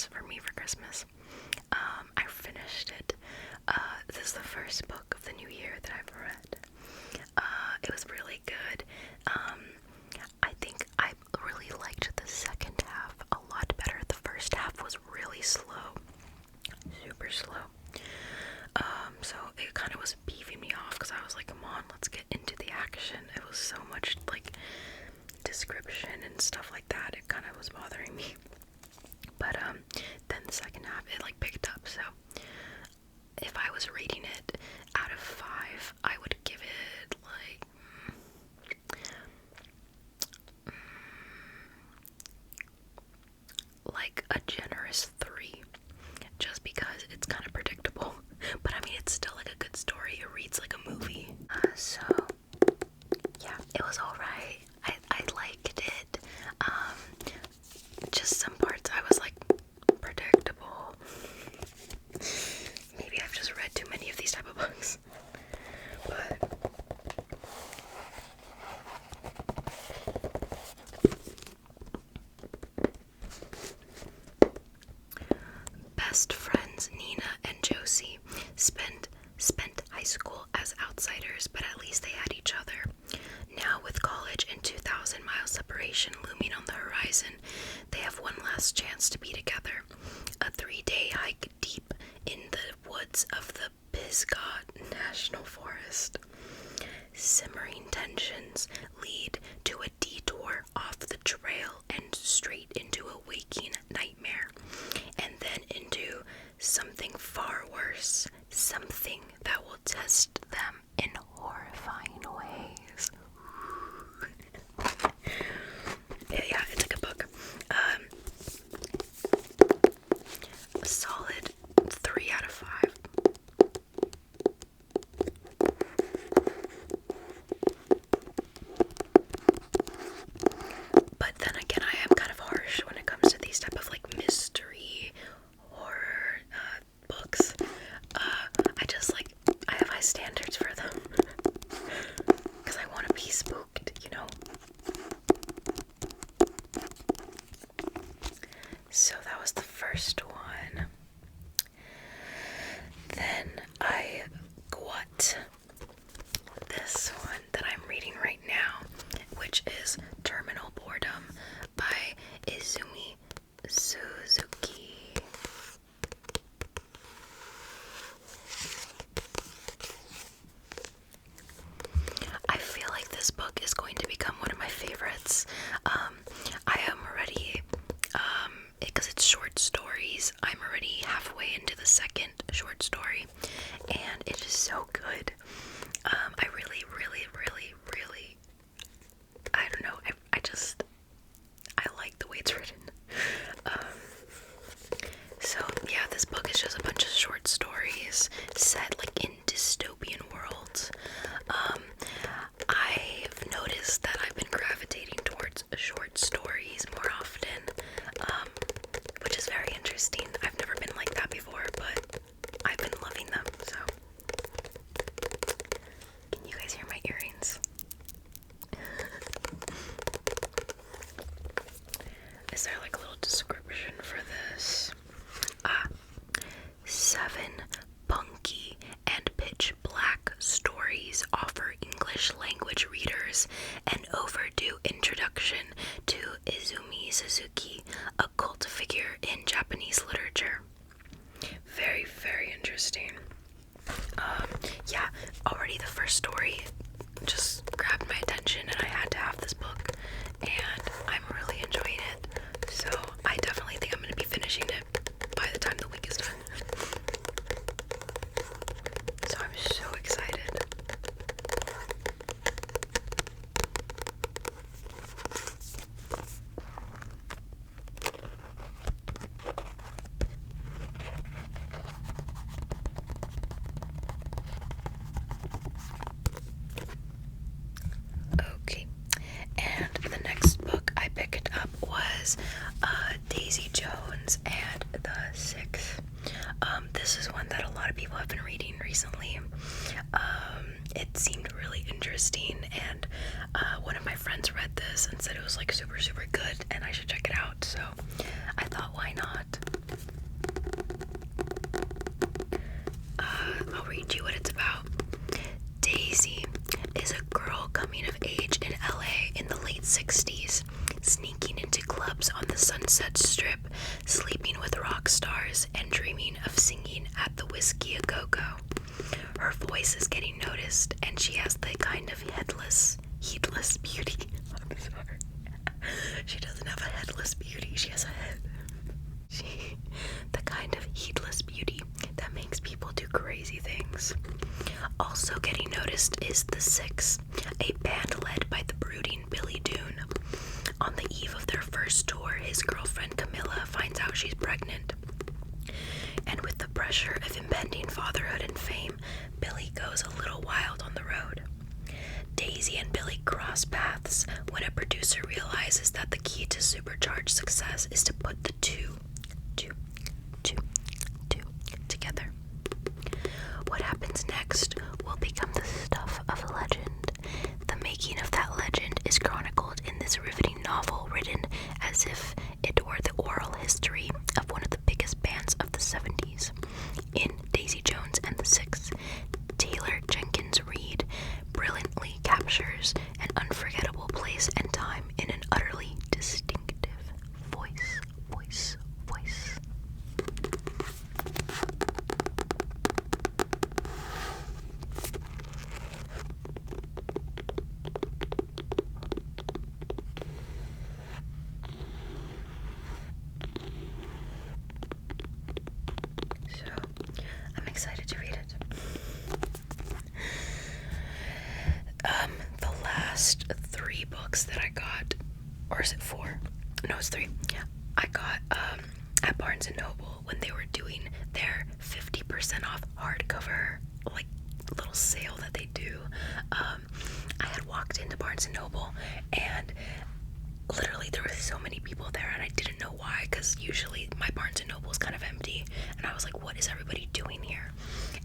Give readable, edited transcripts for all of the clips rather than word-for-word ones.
gifts for me for Christmas. I finished it. This is the first book of the new year that I've read. It was really good. I think I really liked the second half a lot better. The first half was really slow, super slow. So it kind of was beefing me off because I was like, come on, let's get into the action. It was so much like description and stuff like that. It kind of was bothering me. But then the second half it like picked up. So if I was rating it out of 5, I would give it like a generous 3, just because it's kind of predictable. But I mean, it's still like a good story. It reads like a movie. So yeah, it was alright. I liked it. Just some parts I was like, predictable. Maybe I've just read too many of these type of books. But best friends Nina and Josie spent high school as outsiders, but at least they had each other. Now, with college and 2,000 miles separation looming on the horizon, they have one last chance to be together. A 3-day hike deep in the woods of the Pisgah National Forest. Simmering tensions lead to a detour off the trail and straight into a waking nightmare, and then into something far worse, something that will test them in horrifying ways. Yeah, it's a good book. A solid 3 out of 5. But then again, I am kind of harsh when it comes to these type of like mystery horror books. I just like, I have high standards for them because I want to be spooked, you know. So that was the first one. Then I got this one that I'm reading right now, which is Terminal Boredom by Izumi Suzuki. I feel like this book is going to become one of my favorites. I am already, because it's short stories, I'm already halfway into the second short story, and it is so good. I really, really, really, really, I don't know, I like the way it's written. So yeah, this book is just a bunch of short stories set like in dystopian worlds. I've noticed that I've been gravitating towards short stories more often, which is very interesting. I've never been like that before, but I've been loving them, so. Can you guys hear my earrings? Is there like a little description for this? 7 punky and pitch black stories offer English language readers an overdue introduction to Izumi Suzuki, a cult figure in Japanese literature. Very, very interesting. Yeah, already the first story just grabbed my attention and I had to have this book, and I'm really enjoying it. So I definitely think I'm going to be finishing it by the time the week is done. So I'm so excited. Okay, and the next book I picked up was Daisy Jones and the Six. This is one that a lot of people have been reading recently. It seemed really interesting, and one of my friends read this and said it was like super, super good and I should check it out, so I thought, why not? go. Her voice is getting noticed, and she has the kind of heedless beauty. I'm sorry. She doesn't have a headless beauty, she has a head. The kind of heedless beauty that makes people do crazy things. Also getting noticed is the Six, a band led by the brooding Billy Doon. On the eve of their first tour, his girlfriend Camilla finds out she's pregnant. And with the pressure of impending fatherhood and fame, Billy goes a little wild on the road. Daisy and Billy cross paths when a producer realizes that the key to supercharged success is to put the two together. What happens next will become the stuff of a legend. The making of that legend is chronicled in this riveting novel, written as if it were the oral history of one of the biggest bands of the 70s. In Daisy Jones and the Six, Taylor Jenkins Reid brilliantly captures an unforgettable place and time in an utterly distinctive voice. So, I'm excited to read it. The last 3 books that I got, or is it 4? No, it's 3. Yeah, I got at Barnes & Noble when they were doing their 50% off hardcover, like, little sale that they do. I had walked into Barnes & Noble, and literally there were so many people there, and I didn't know why, because usually my Barnes & Noble is kind of empty, and I was like, what is everybody doing here?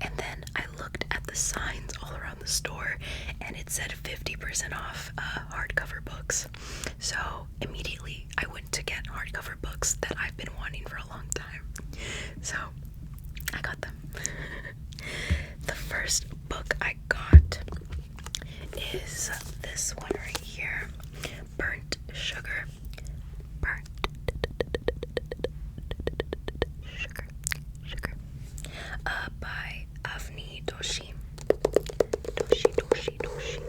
And then I looked at the signs all around the store, and it said 50% off hardcover books. So immediately I went to get hardcover books that I've been wanting for a long time. So I got them. The first book I got is this one right here, Burnt Sugar. By Avni Doshi. Doshi.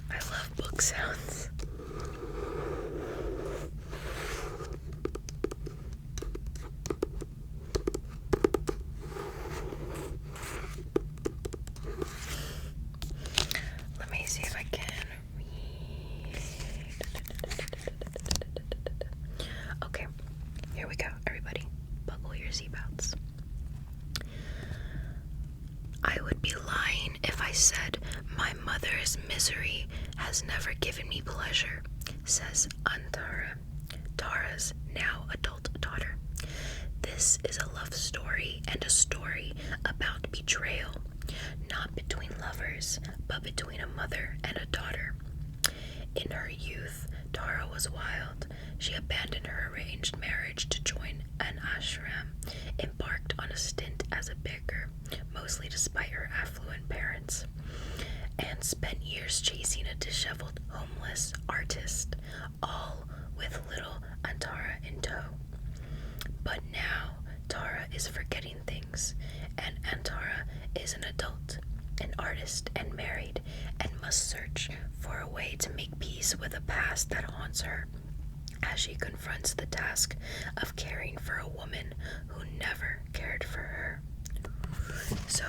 I love book sounds. Let me see if I can read. Okay, here we go, everybody. Buckle your seatbelts. I would be lying if I said my mother's misery has never given me pleasure, says Antara, Tara's now adult daughter. This is a love story and a story about betrayal, not between lovers, but between a mother and a daughter. In her youth, Tara was wild. She abandoned her arranged marriage to join an ashram, embarked on a stint as a baker, mostly despite her affluent parents, and spent years chasing a disheveled homeless artist, all with little Antara in tow. But now, Tara is forgetting things, and Antara is an adult, an artist, and married, and must search for a way to make peace with a past that haunts her, as she confronts the task of caring for a woman who never cared for her. So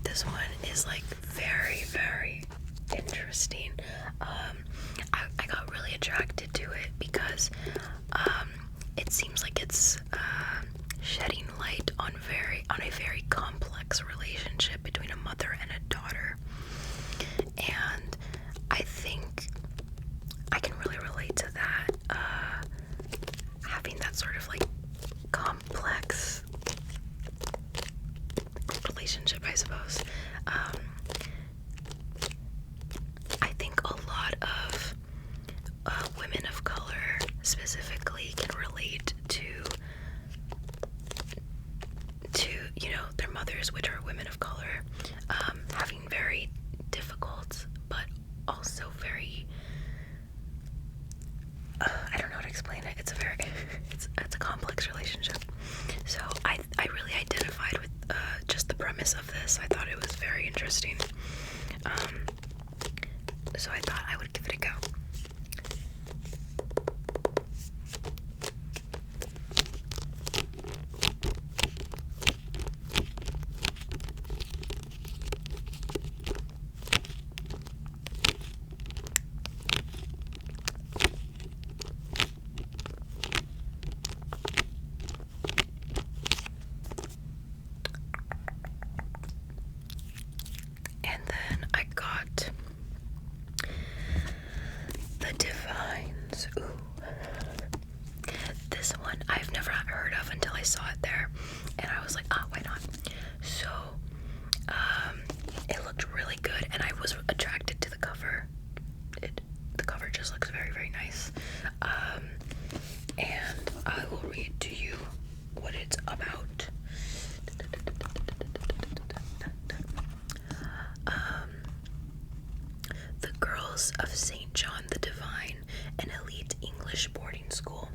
this one is like very, very interesting. I got really attracted to it because it seems like it's shedding light on a very complex relationship between a mother and a daughter, and I think I can really relate to that, having that sort of like complex relationship, I suppose. I think a lot of women of color, specifically explain it. It's a very, it's a complex relationship. So I really identified with just the premise of this. I thought it was very interesting. So I thought I would give it a go. And then I got the Divines. Ooh. This one I've never heard of until I saw it there, and I was like, why not? So, it looked really good, and I was attracted to the cover. The cover just looks very, very nice. And I will read to you what it's about. The girls of St. John the Divine, an elite English boarding school,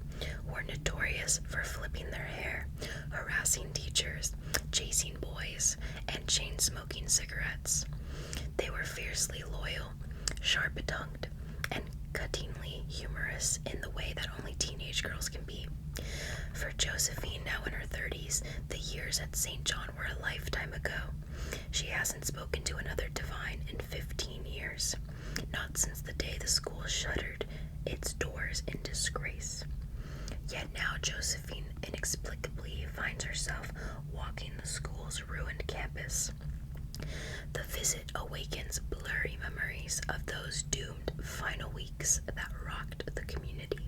were notorious for flipping their hair, harassing teachers, chasing boys, and chain-smoking cigarettes. They were fiercely loyal, sharp-tongued, and cuttingly humorous in the way that only teenage girls can be. For Josephine, now in her 30s, the years at St. John were a lifetime ago. She hasn't spoken to another divine in 15 years, not since the day the school shuttered its doors in disgrace. Yet now Josephine inexplicably finds herself walking the school's ruined campus. The visit awakens blurry memories of those doomed final weeks that rocked the community.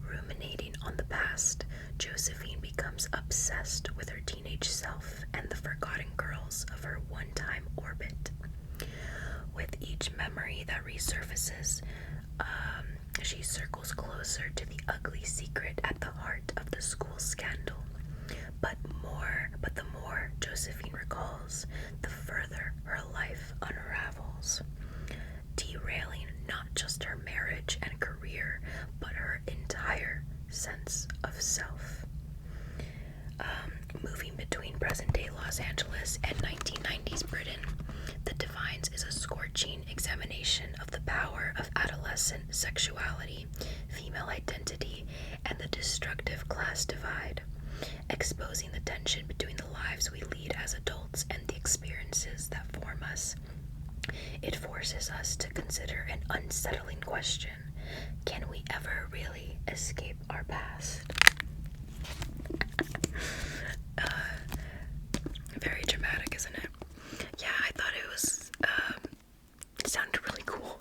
Ruminating on the past, Josephine becomes obsessed with her teenage self and the forgotten girls of her one-time orbit. With each memory that resurfaces, she circles closer to the ugly secret at the heart of the school scandal. But the more Josephine recalls, the further her life unravels, derailing not just her marriage and career, but her entire sense of self. Moving between present-day Los Angeles and 1990s Britain, The Divines is a scorching examination of the power of adolescent sexuality, female identity, and the destructive class divide, exposing the tension between the lives we lead as adults and the experiences that form us. It forces us to consider an unsettling question: can we ever really escape our past? Very dramatic, isn't it? Yeah, I thought it was, it sounded really cool.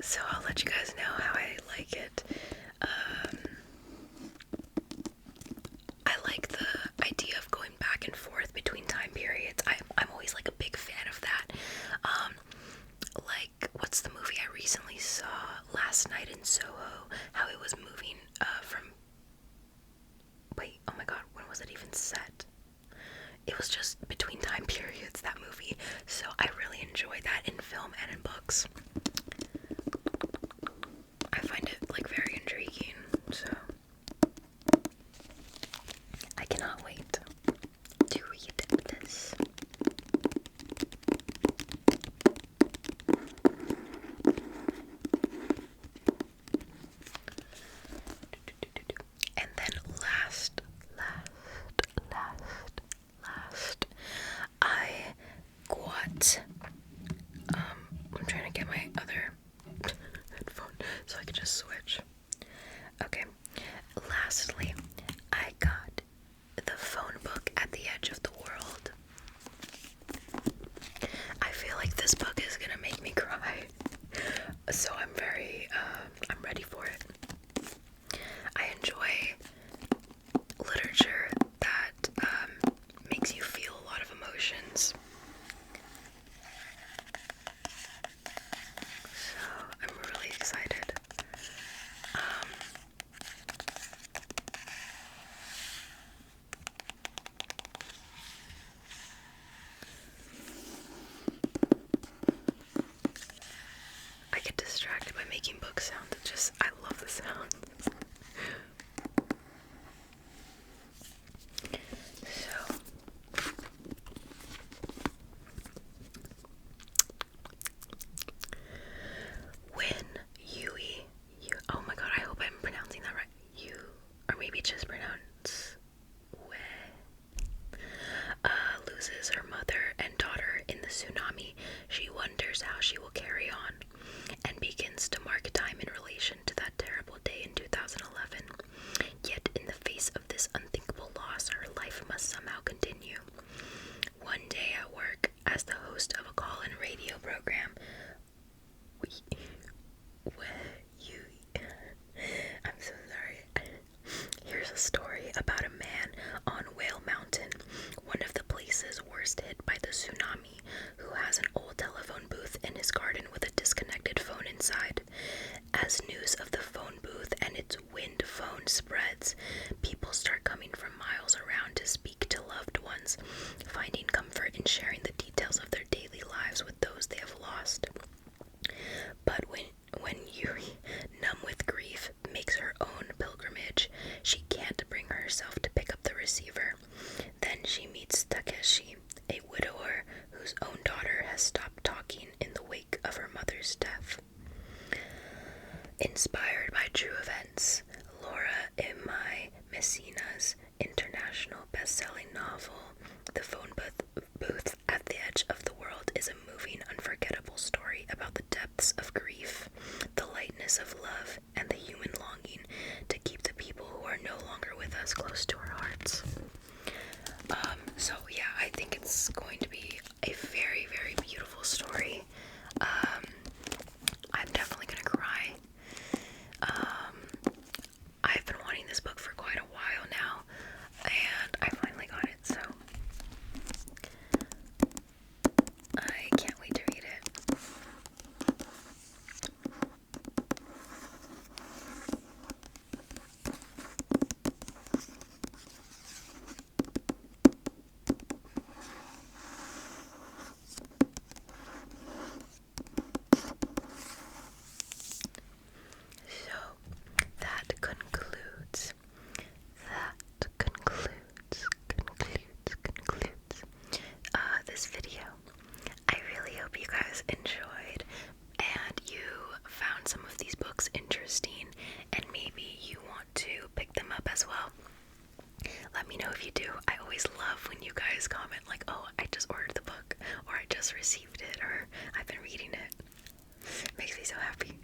So I'll let you guys know how I like it. I like the idea of going back and forth between time periods. I'm always like a big fan of that. Like, what's the movie I recently saw last night in Soho? How it was moving from, wait, oh my god, when was it even set? It was just between time periods, that movie. So I really enjoy that in film and in books. I find it like very intriguing, so I cannot wait to read this. And then last, I got, I'm trying to get my other headphone so I can just switch. Okay, lastly, I got The Phone Book at the Edge of the World. I feel like this book is gonna make me cry, so I'm ready for it. I enjoy literature that makes you feel a lot of emotions. So Andrew's death. Inspired by true events, Laura M. Messina's international best-selling novel, The Phone Booth at the Edge of the World, is a moving, unforgettable story about the depths of grief, the lightness of love, and the human longing to keep the people who are no longer with us close to our hearts. So yeah, I think it's going to be a very, very beautiful story. I'm definitely gonna cry. I've been wanting this book for quite a while now, and I finally got it, so I can't wait to read it. So that concludes this video. I really hope you guys enjoyed and you found some of these books interesting, and maybe you want to pick them up as well. Let me know if you do. I always love when you guys comment like, oh, I just ordered the book, or I just received it, or I've been reading it. Makes me so happy.